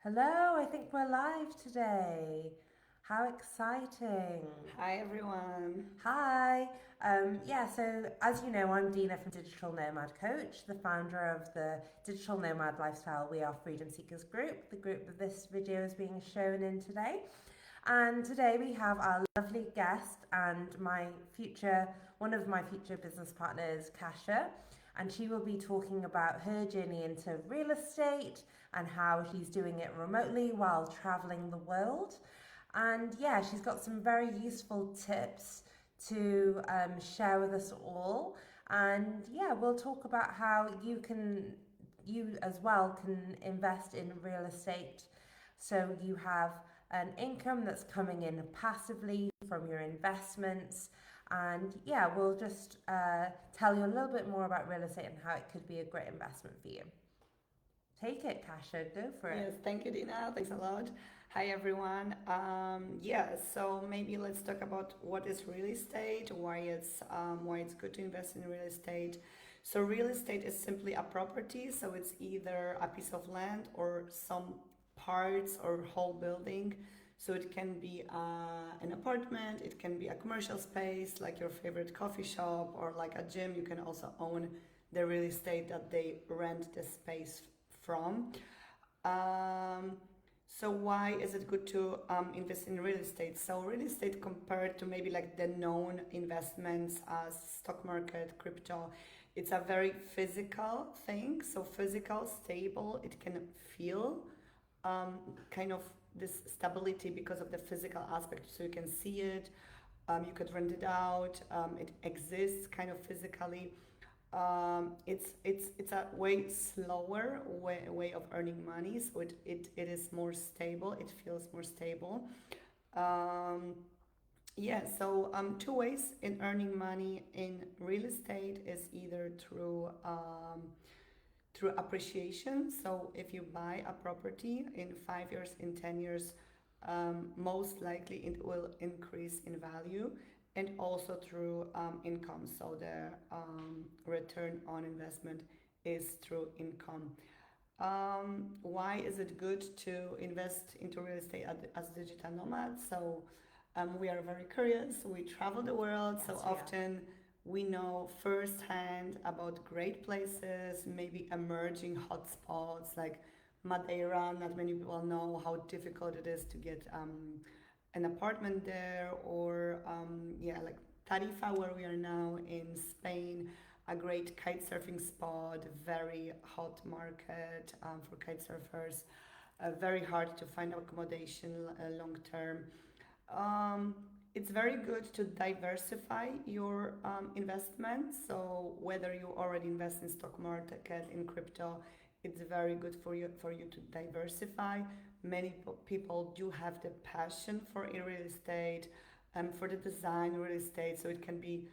Hello, I think we're live today. How exciting. Hi everyone. Hi. So as you know, I'm Dina from Digital Nomad Coach, the founder of the Digital Nomad Lifestyle We Are Freedom Seekers group, the group that this video is being shown in today. And today we have our lovely guest and one of my future business partners, Kasia, and she will be talking about her journey into real estate and how she's doing it remotely while traveling the world. And yeah, she's got some very useful tips to share with us all. And yeah, we'll talk about how you as well can invest in real estate so you have an income that's coming in passively from your investments. And yeah, we'll just tell you a little bit more about real estate and how it could be a great investment for you. Take it, Kasia, go for it. Yes, thank you, Dina. Thanks a lot. Hi everyone. So maybe let's talk about what is real estate, why it's good to invest in real estate. So real estate is simply a property. So it's either a piece of land or some parts or whole building. So it can be an apartment, it can be a commercial space like your favorite coffee shop or like a gym. You can also own the real estate that they rent the space from. Um, so why is it good to invest in real estate? So real estate compared to maybe like the known investments as stock market, crypto, it's a very physical thing. So physical, stable, it can feel um, kind of this stability because of the physical aspect. So you can see it, you could rent it out, it exists kind of physically. It's a way slower way of earning money, so it is more stable. It feels more stable. Um, two ways in earning money in real estate is either through appreciation. So if you buy a property in 5 years, in 10 years, most likely it will increase in value, and also through income. So the return on investment is through income. Why is it good to invest into real estate as digital nomads? So we are very curious. We travel the world, so Yes, we are. often we know firsthand about great places, maybe emerging hotspots like Madeira. Not many people know how difficult it is to get an apartment there, or like Tarifa, where we are now in Spain, a great kite surfing spot, very hot market for kite surfers. Very hard to find accommodation long term. Um, it's very good to diversify your investments. So whether you already invest in stock market, in crypto, it's very good for you to diversify. Many people do have the passion for real estate, for the design real estate. So it can be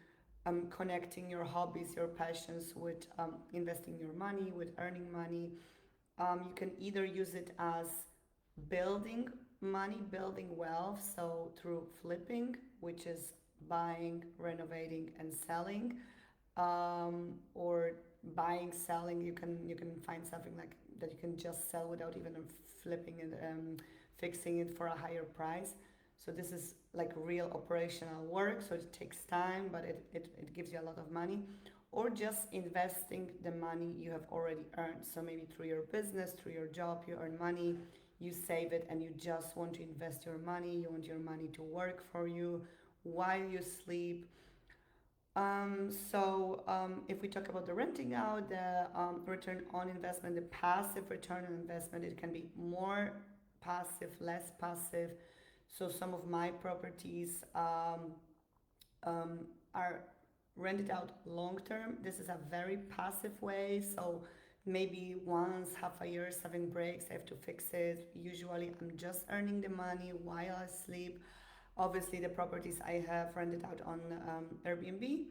connecting your hobbies, your passions with investing your money, with earning money. You can either use it as building money, building wealth, so through flipping, which is buying, renovating, and selling, or buying, selling. You can find something like that you can just sell without even flipping it, fixing it for a higher price. So this is like real operational work. So it takes time, but it gives you a lot of money. Or just investing the money you have already earned. So maybe through your business, through your job, you earn money, you save it, and you just want to invest your money. You want your money to work for you while you sleep. If we talk about the renting out, the return on investment, the passive return on investment, it can be more passive, less passive. So some of my properties are rented out long term. This is a very passive way. So maybe once half a year, 7 breaks, I have to fix it. Usually, I'm just earning the money while I sleep. Obviously, the properties I have rented out on Airbnb,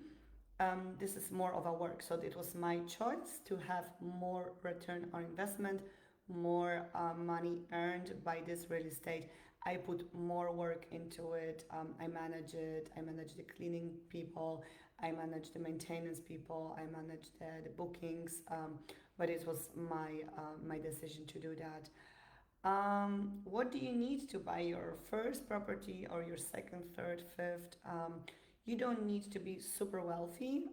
this is more of a work. So it was my choice to have more return on investment, more money earned by this real estate. I put more work into it. I manage it. I manage the cleaning people. I manage the maintenance people. I manage the bookings. But it was my decision to do that. What do you need to buy your first property or your second, third, fifth? You don't need to be super wealthy.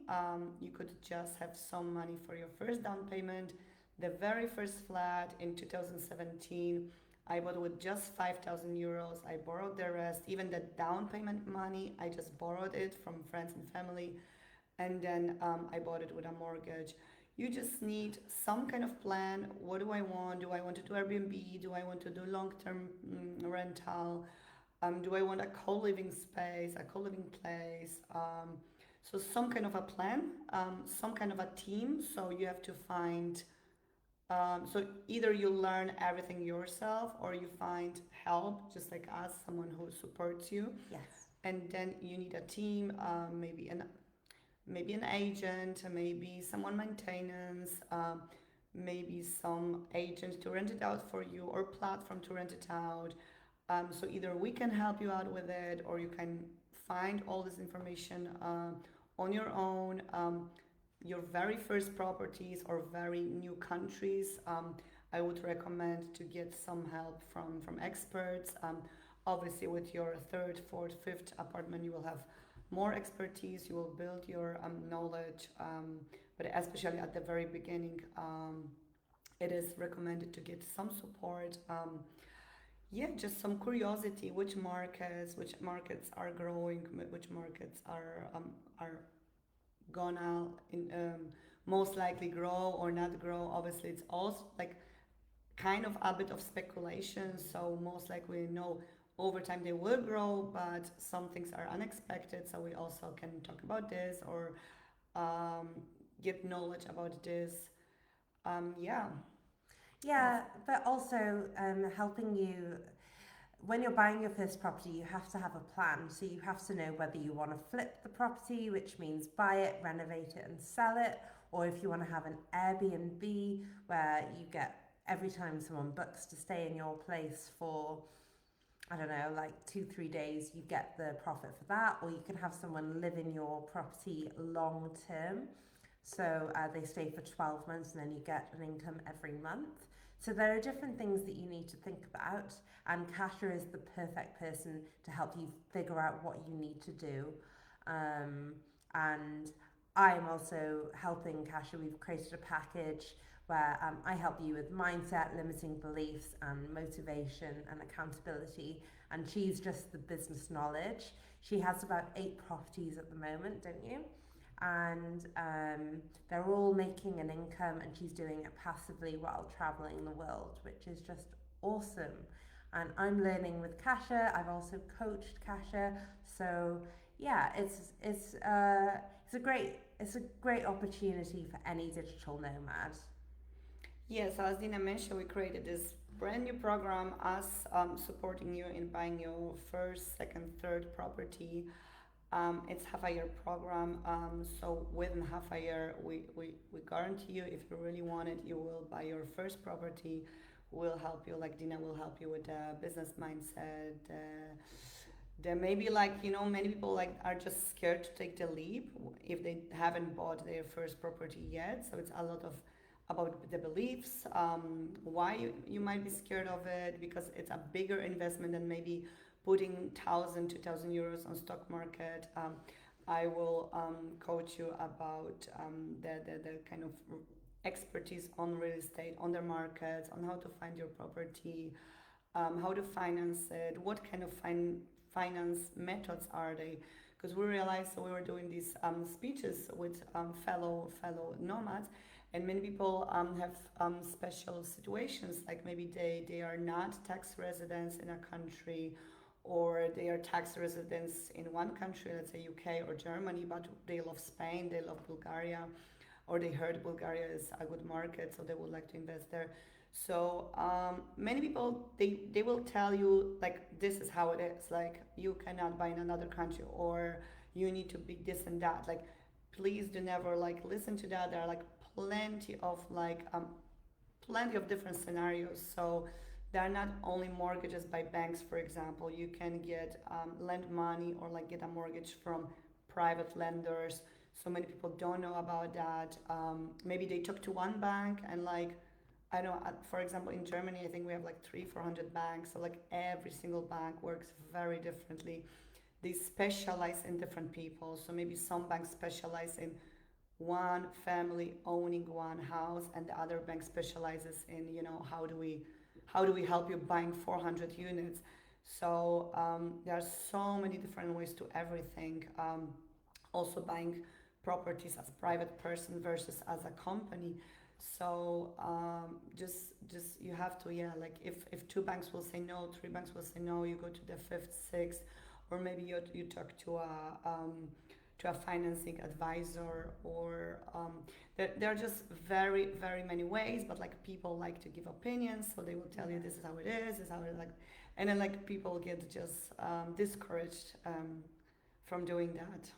You could just have some money for your first down payment. The very first flat in 2017, I bought with just 5,000 euros. I borrowed the rest, even the down payment money, I just borrowed it from friends and family, and then I bought it with a mortgage. You just need some kind of plan. What do I want? Do I want to do Airbnb? Do I want to do long term rental? Do I want a co living space, a co living place? So, some kind of a plan, some kind of a team. So, you have to find, so either you learn everything yourself or you find help, just like us, someone who supports you. Yes. And then you need a team, maybe an agent, maybe someone maintenance, maybe some agent to rent it out for you or platform to rent it out. So either we can help you out with it or you can find all this information on your own. Your very first properties or very new countries, I would recommend to get some help from experts. Obviously, with your third, fourth, fifth apartment, you will have more expertise, you will build your knowledge, but especially at the very beginning, it is recommended to get some support. Yeah, just some curiosity, which markets are growing, which markets are gonna most likely grow or not grow. Obviously, it's also like kind of a bit of speculation. So most likely, no, over time they will grow, but some things are unexpected. So we also can talk about this or um, get knowledge about this. Yeah. Yeah, but also helping you when you're buying your first property, you have to have a plan. So you have to know whether you want to flip the property, which means buy it, renovate it, and sell it, or if you want to have an Airbnb where you get every time someone books to stay in your place for, I don't know, like 2, 3 days, you get the profit for that, or you can have someone live in your property long term. So they stay for 12 months and then you get an income every month. So there are different things that you need to think about, and Kasia is the perfect person to help you figure out what you need to do. Um, and I'm also helping Kasia. We've created a package where I help you with mindset, limiting beliefs, and motivation and accountability. And she's just the business knowledge. She has about 8 properties at the moment, don't you? And they're all making an income, and she's doing it passively while traveling the world, which is just awesome. And I'm learning with Kasia. I've also coached Kasia, so yeah, it's a great opportunity for any digital nomad. Yes, as Dina mentioned, we created this brand new program, us supporting you in buying your first, second, third property. It's half a year program. So within half a year, we guarantee you, if you really want it, you will buy your first property. We'll help you, like Dina will help you with the business mindset. There may be like, many people like are just scared to take the leap if they haven't bought their first property yet. So it's a lot of about the beliefs, why you might be scared of it, because it's a bigger investment than maybe putting 1,000, 2,000 euros on stock market. I will coach you about the kind of expertise on real estate, on the markets, on how to find your property, how to finance it, what kind of finance methods are they. Because we realized, so we were doing these speeches with fellow nomads, and many people have special situations, like maybe they are not tax residents in a country, or they are tax residents in one country, let's say UK or Germany, but they love Spain, they love Bulgaria, or they heard Bulgaria is a good market, so they would like to invest there. So many people, they will tell you like this is how it is, like you cannot buy in another country, or you need to be this and that. Like please do never like listen to that. There are like plenty of different scenarios. So there are not only mortgages by banks, for example. You can get lend money or like get a mortgage from private lenders. So many people don't know about that. Maybe they took to one bank and like I know, for example, in Germany, I think we have like 400 banks. So like every single bank works very differently. They specialize in different people. So maybe some banks specialize in one family owning one house, and the other bank specializes in, how do we help you buying 400 units. So there are so many different ways to everything. Also buying properties as private person versus as a company. So just you have to, yeah, like if two banks will say no, three banks will say no, you go to the fifth, sixth, or maybe you talk to a financing advisor, or there are just very very many ways. But like people like to give opinions, so they will tell you this is how it is, this is how it like, and then like people get just discouraged from doing that.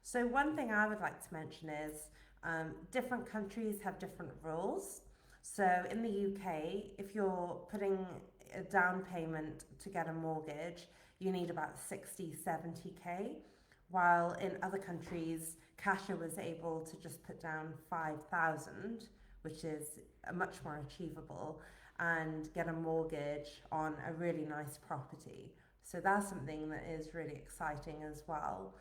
So one thing I would like to mention is different countries have different rules. So in the UK, if you're putting a down payment to get a mortgage, you need about 60, 70k. While in other countries, Kasia was able to just put down 5,000, which is much more achievable, and get a mortgage on a really nice property. So that's something that is really exciting as well.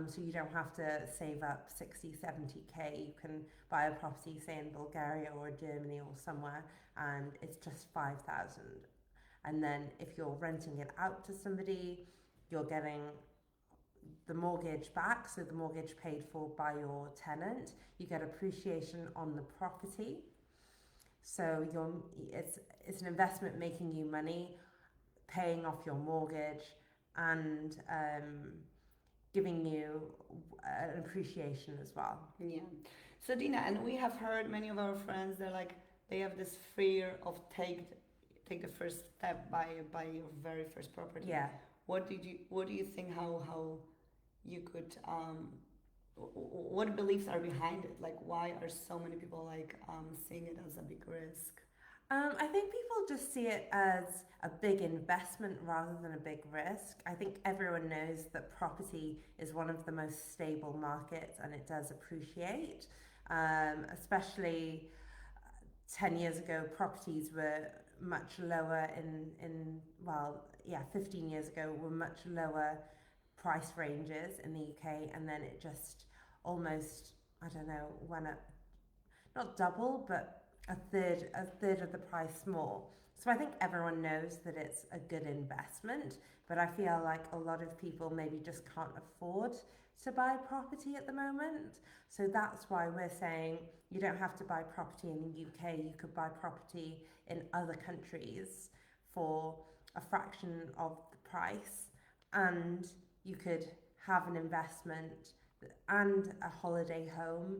So you don't have to save up 60, 70k. You can buy a property, say in Bulgaria or Germany or somewhere, and it's just 5,000. And then if you're renting it out to somebody, you're getting the mortgage back, so the mortgage paid for by your tenant. You get appreciation on the property. So it's an investment making you money, paying off your mortgage, and giving you an appreciation as well. Yeah. So Dina, and we have heard many of our friends, they're like, they have this fear of take the first step, by your very first property. Yeah. What do you think, how you could what beliefs are behind it? Like why are so many people like seeing it as a big risk? I think people just see it as a big investment rather than a big risk. I think everyone knows that property is one of the most stable markets and it does appreciate. Especially 10 years ago, properties were much lower 15 years ago were much lower price ranges in the UK, and then it just almost, I don't know, went up, not double, but a third of the price more. So I think everyone knows that it's a good investment, but I feel like a lot of people maybe just can't afford to buy property at the moment. So that's why we're saying you don't have to buy property in the UK. You could buy property in other countries for a fraction of the price, and you could have an investment and a holiday home.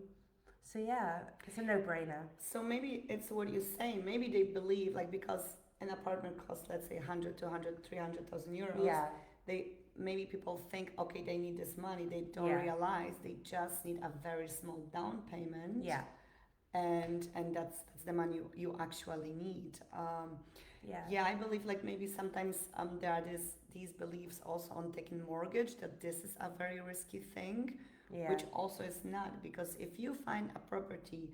So yeah, it's a no-brainer. So maybe it's what you say. Maybe they believe, like, because an apartment costs, let's say, 100, 200, 300,000 euros. Yeah. Maybe people think, okay, they need this money. They don't realize they just need a very small down payment. Yeah. And that's the money you actually need. Yeah, I believe like maybe sometimes there are these beliefs also on taking mortgage, that this is a very risky thing. Yeah. Which also is not, because if you find a property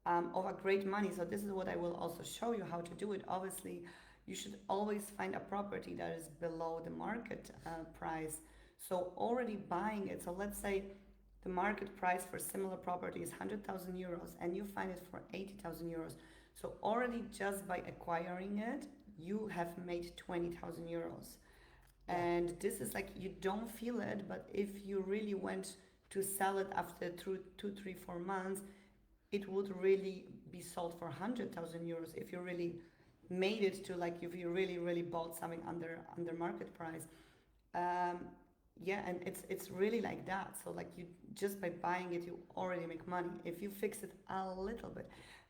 of a great money, so this is what I will also show you how to do it. Obviously, you should always find a property that is below the market price. So already buying it, so let's say the market price for similar property is 100,000 euros and you find it for 80,000 euros. So already just by acquiring it, you have made 20,000 euros. And this is like, you don't feel it, but if you really went to sell it after 2, 3, 4 months, it would really be sold for 100,000 euros if you really made it to, like, if you really bought something under market price. And it's really like that. So like, you just by buying it, you already make money if you fix it a little bit.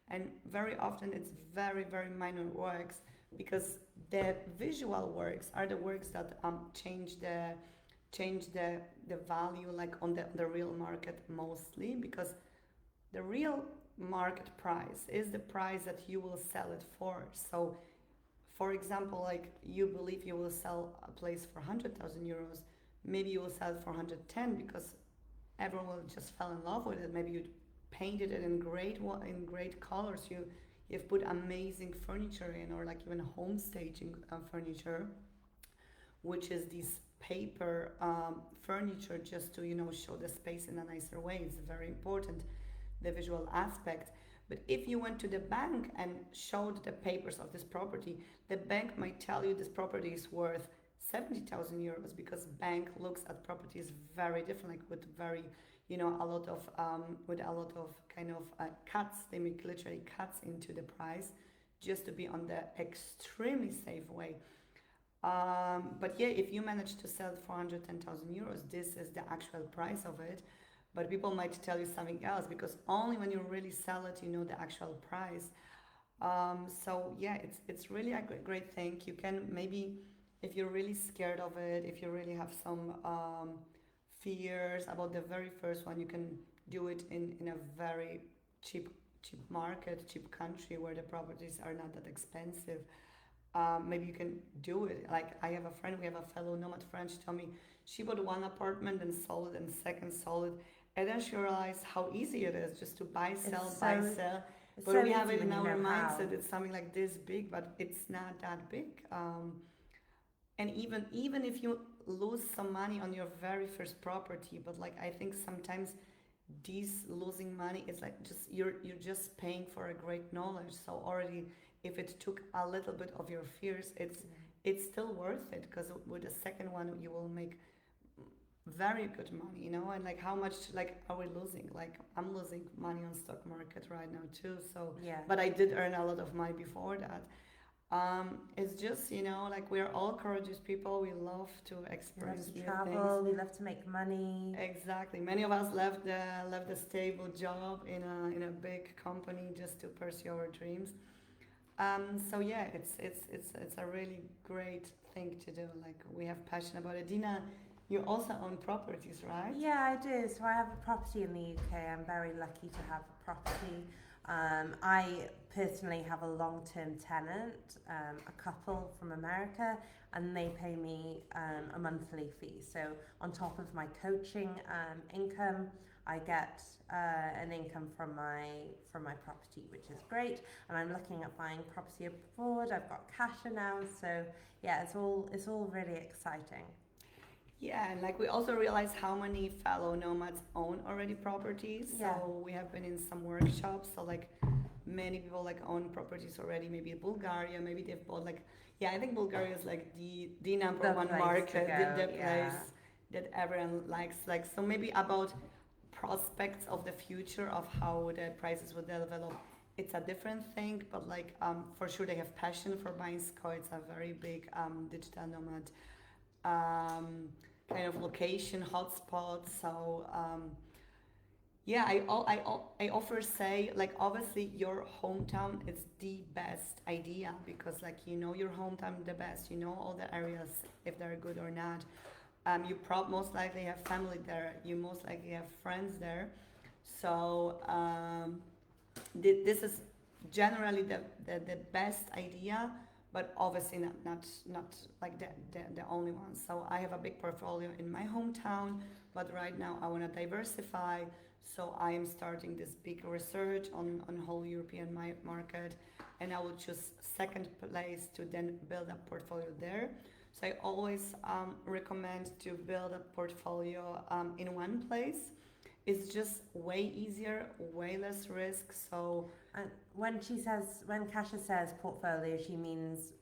And very often it's very very minor works, because the visual works are the works that change the value, like on the real market mostly, because the real market price is the price that you will sell it for. So for example, like, you believe you will sell a place for 100,000 euros, maybe you will sell it for 110 because everyone will just fall in love with it. Maybe you painted it in great colors, you've put amazing furniture in, or like even home staging furniture, which is this paper furniture just to show the space in a nicer way. It's very important, the visual aspect. But if you went to the bank and showed the papers of this property, the bank might tell you this property is worth 70,000 euros, because bank looks at properties very different, like with very a lot of with a lot of kind of cuts. They make literally cuts into the price just to be on the extremely safe way. But yeah, if you manage to sell it for 110,000 euros, this is the actual price of it. But people might tell you something else, because only when you really sell it, you know the actual price. So yeah, it's really a great thing. You can maybe, if you're really scared of it, if you really have some fears about the very first one, you can do it in a very cheap market, cheap country where the properties are not that expensive. Maybe you can do it. Like, I have a friend, we have a fellow nomad friend. She told me she bought one apartment and sold it, and second sold it, and then she realized how easy it is just to buy, sell, buy, sell. But so we have easy it when in you our know how. mindset. It's something like this big, but it's not that big. And even if you lose some money on your very first property, but like I think sometimes this losing money is like just you're just paying for a great knowledge. So already, if it took a little bit of your fears, it's still worth it, because with the second one you will make very good money, and like how much like are we losing? Like, I'm losing money on stock market right now too, so Yeah. but I did earn a lot of money before that. It's just, like, we're all courageous people. We love to We love experience to new travel. things. We love to make money. Exactly. Many of us left the stable job in a big company just to pursue our dreams. So yeah, it's a really great thing to do. Like, we have passion about it. Dina, you also own properties, right? Yeah, I do. So I have a property in the UK. I'm very lucky to have a property. I personally have a long-term tenant, a couple from America, and they pay me a monthly fee. So on top of my coaching income, I get an income from my property, which is great. And I'm looking at buying property abroad. I've got cash now, so yeah, it's all really exciting. Yeah, and like, we also realize how many fellow nomads own already properties. Yeah. So we have been in some workshops. So like, many people like own properties already. Maybe in Bulgaria, maybe they've bought like, yeah, I think Bulgaria is like the number The one place market, to go, the yeah. place that everyone likes. Like, so maybe about prospects of the future of how the prices will develop. It's a different thing, but like, for sure they have passion for buying SCO. It's a very big digital nomad um, kind of location hotspot. So yeah, I often say, like, obviously your hometown is the best idea, because like, your hometown the best, all the areas, if they're good or not. You most likely have family there, you most likely have friends there. So this is generally the best idea, but obviously not like the only one. So I have a big portfolio in my hometown, but right now I want to diversify. So I am starting this big research on whole European market, and I will choose second place to then build a portfolio there. So I always recommend to build a portfolio in one place. It's just way easier, way less risk. So And when Kasia says portfolio, she means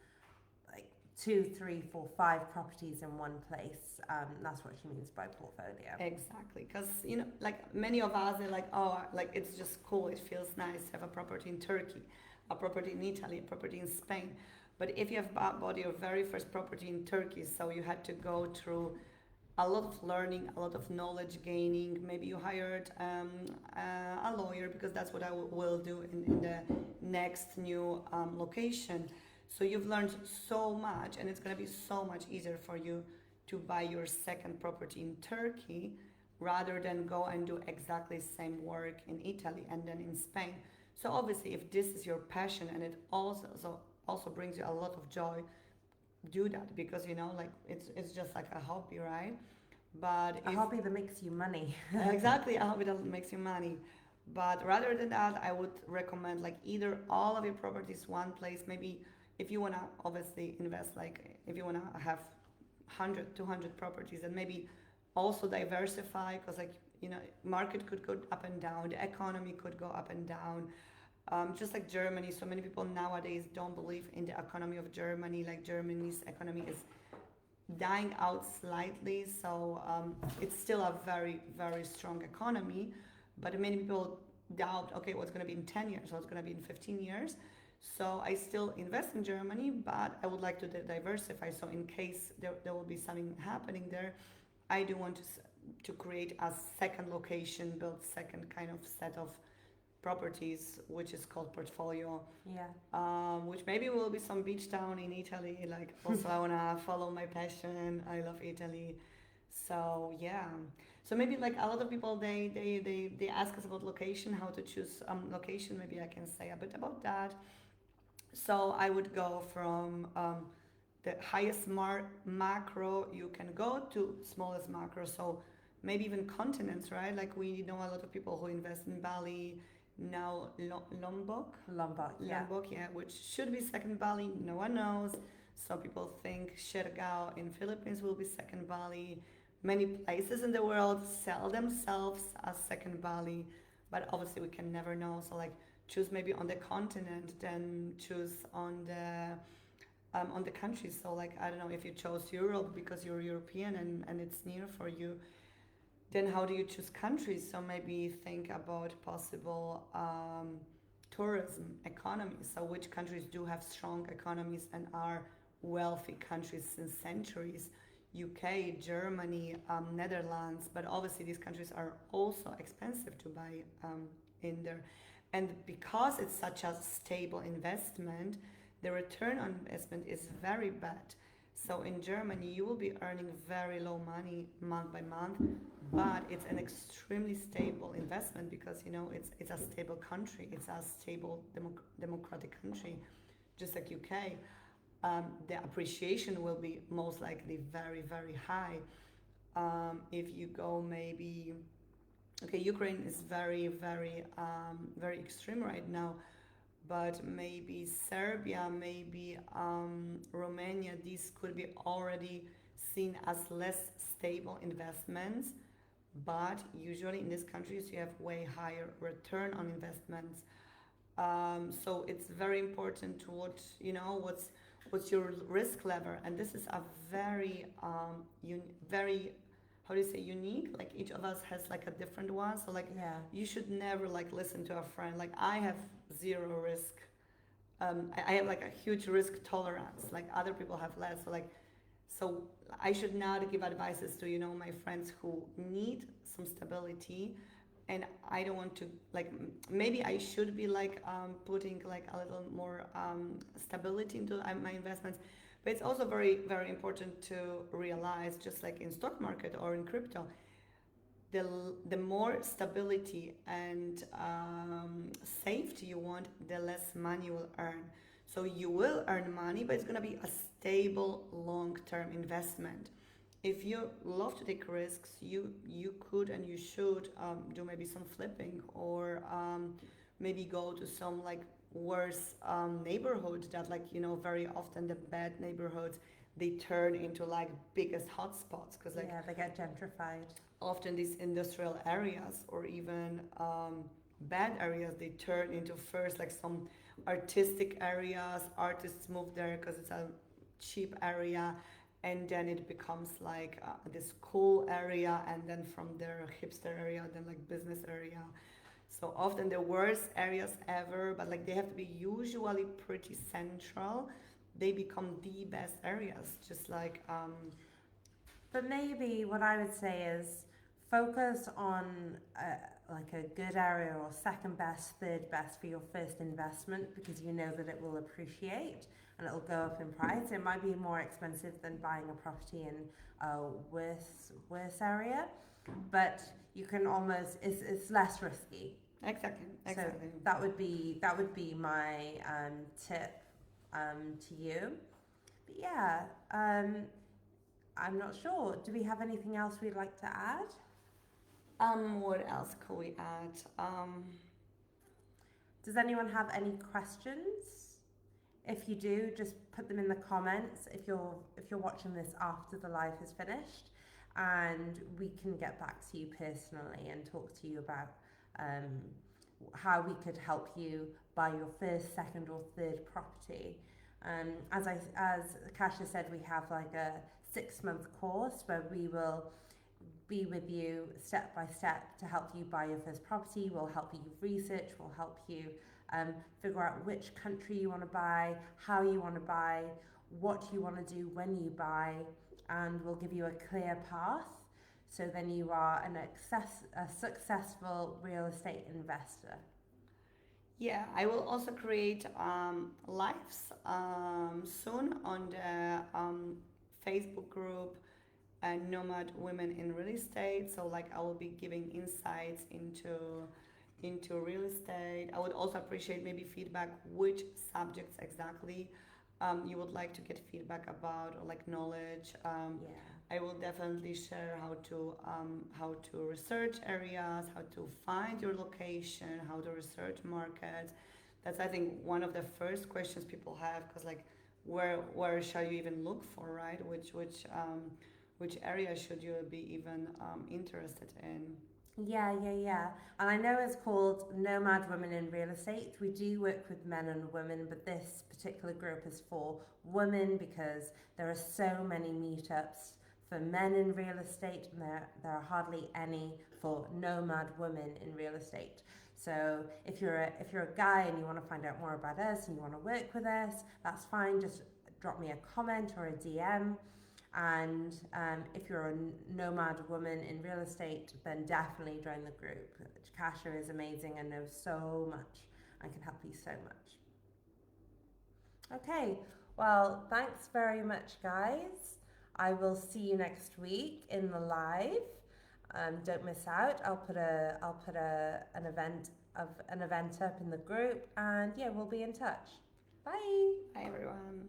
like 2, 3, 4, 5 properties in one place. That's what she means by portfolio. exactly, because like, many of us are like, oh, like, it's just cool. It feels nice to have a property in Turkey, a property in Italy, a property in Spain. But if you have bought your very first property in Turkey, so you had to go through a lot of learning, a lot of knowledge gaining. Maybe you hired a lawyer, because that's what I will do in the next new location. So you've learned so much, and it's going to be so much easier for you to buy your second property in Turkey, rather than go and do exactly the same work in Italy and then in Spain. So obviously, if this is your passion, and it also brings you a lot of joy, do that, because like, it's just like a hobby, right? But A hobby that makes you money. exactly, a hobby that makes you money. But rather than that, I would recommend like either all of your properties one place. Maybe if you wanna obviously invest, like if you wanna have 100, 200 properties, and maybe also diversify, because like market could go up and down, the economy could go up and down. Just like Germany, so many people nowadays don't believe in the economy of Germany. Like Germany's economy is dying out slightly, so it's still a very, very strong economy. But many people doubt, okay, what's going to be in 10 years, what's going to be in 15 years. So I still invest in Germany, but I would like to diversify. So in case there will be something happening there, I do want to create a second location, build second kind of set of properties, which is called portfolio. Yeah. Which maybe will be some beach town in Italy. Like also, I wanna follow my passion. I love Italy, so yeah. So maybe like a lot of people, they ask us about location, how to choose location. Maybe I can say a bit about that. So I would go from the highest macro you can go to smallest macro. So maybe even continents, right? Like we know a lot of people who invest in Bali, now Lombok. Lombok, yeah. Lombok, yeah, which should be second Bali. No one knows. Some people think Siargao in Philippines will be second Bali. Many places in the world sell themselves as second Bali, but obviously we can never know. So like choose maybe on the continent, then choose on the countries. So like I don't know, if you chose Europe because you're European and it's near for you, then how do you choose countries? So maybe think about possible tourism economies. So which countries do have strong economies and are wealthy countries since centuries? UK, Germany, Netherlands, but obviously these countries are also expensive to buy in there. And because it's such a stable investment, the return on investment is very bad. So in Germany, you will be earning very low money month by month, but it's an extremely stable investment because it's a stable country, it's a stable democratic country, just like UK. The appreciation will be most likely very, very high. If you go maybe, okay, Ukraine is very, very, very extreme right now, but maybe Serbia, maybe Romania, these could be already seen as less stable investments. But usually in these countries, you have way higher return on investments. So it's very important to watch, what's your risk level, and this is a very, very, how do you say, unique. Like each of us has like a different one. So like, Yeah. you should never like listen to a friend. Like I have zero risk. I have like a huge risk tolerance. Like other people have less. So I should not give advices to my friends who need some stability, and I don't want to like. Maybe I should be like putting like a little more stability into my investments, but it's also very, very important to realize, just like in stock market or in crypto, the more stability and safety you want, the less money you will earn. So you will earn money, but it's going to be a stable long-term investment. If you love to take risks, you could and you should do maybe some flipping, or maybe go to some like worse neighborhood that, like, very often the bad neighborhoods, they turn into like biggest hotspots, because like, yeah, they get gentrified. often these industrial areas or even bad areas, they turn into first like some artistic areas. Artists move there because it's a cheap area, and then it becomes like this cool area, and then from there hipster area, then like business area. So often the worst areas ever, but like they have to be usually pretty central, they become the best areas, just like But maybe what I would say is focus on like a good area or second best, third best for your first investment, because you know that it will appreciate and it'll go up in price. It might be more expensive than buying a property in a worse area, but you can almost, it's less risky. exactly. So that would be my tip to you. But yeah, I'm not sure. Do we have anything else we'd like to add? What else could we add? Does anyone have any questions? If you do, just put them in the comments if you're watching this after the live is finished, and we can get back to you personally and talk to you about how we could help you buy your first, second, or third property. As Kasia said, we have like a 6-month course where we will be with you step by step to help you buy your first property. We'll help you research, we'll help you figure out which country you want to buy, how you want to buy, what you want to do when you buy, and we'll give you a clear path so then you are a successful real estate investor. Yeah, I will also create lives soon on the Facebook group Nomad Women in Real Estate. So like I will be giving insights into real estate. I would also appreciate maybe feedback which subjects exactly you would like to get feedback about, or like knowledge. Yeah. I will definitely share how to research areas, how to find your location, how to research markets. That's I think one of the first questions people have, because like where shall you even look for, right? Which area should you be even interested in? Yeah. And I know it's called Nomad Women in Real Estate. We do work with men and women, but this particular group is for women because there are so many meetups for men in real estate, and there are hardly any for nomad women in real estate. So if you're a guy and you want to find out more about us and you want to work with us, that's fine. Just drop me a comment or a DM. And if you're a nomad woman in real estate, then definitely join the group. Kasia is amazing and knows so much and can help you so much. Okay, well, thanks very much, guys. I will see you next week in the live. Don't miss out. I'll put an event up in the group, and yeah, we'll be in touch. Bye. Hi everyone.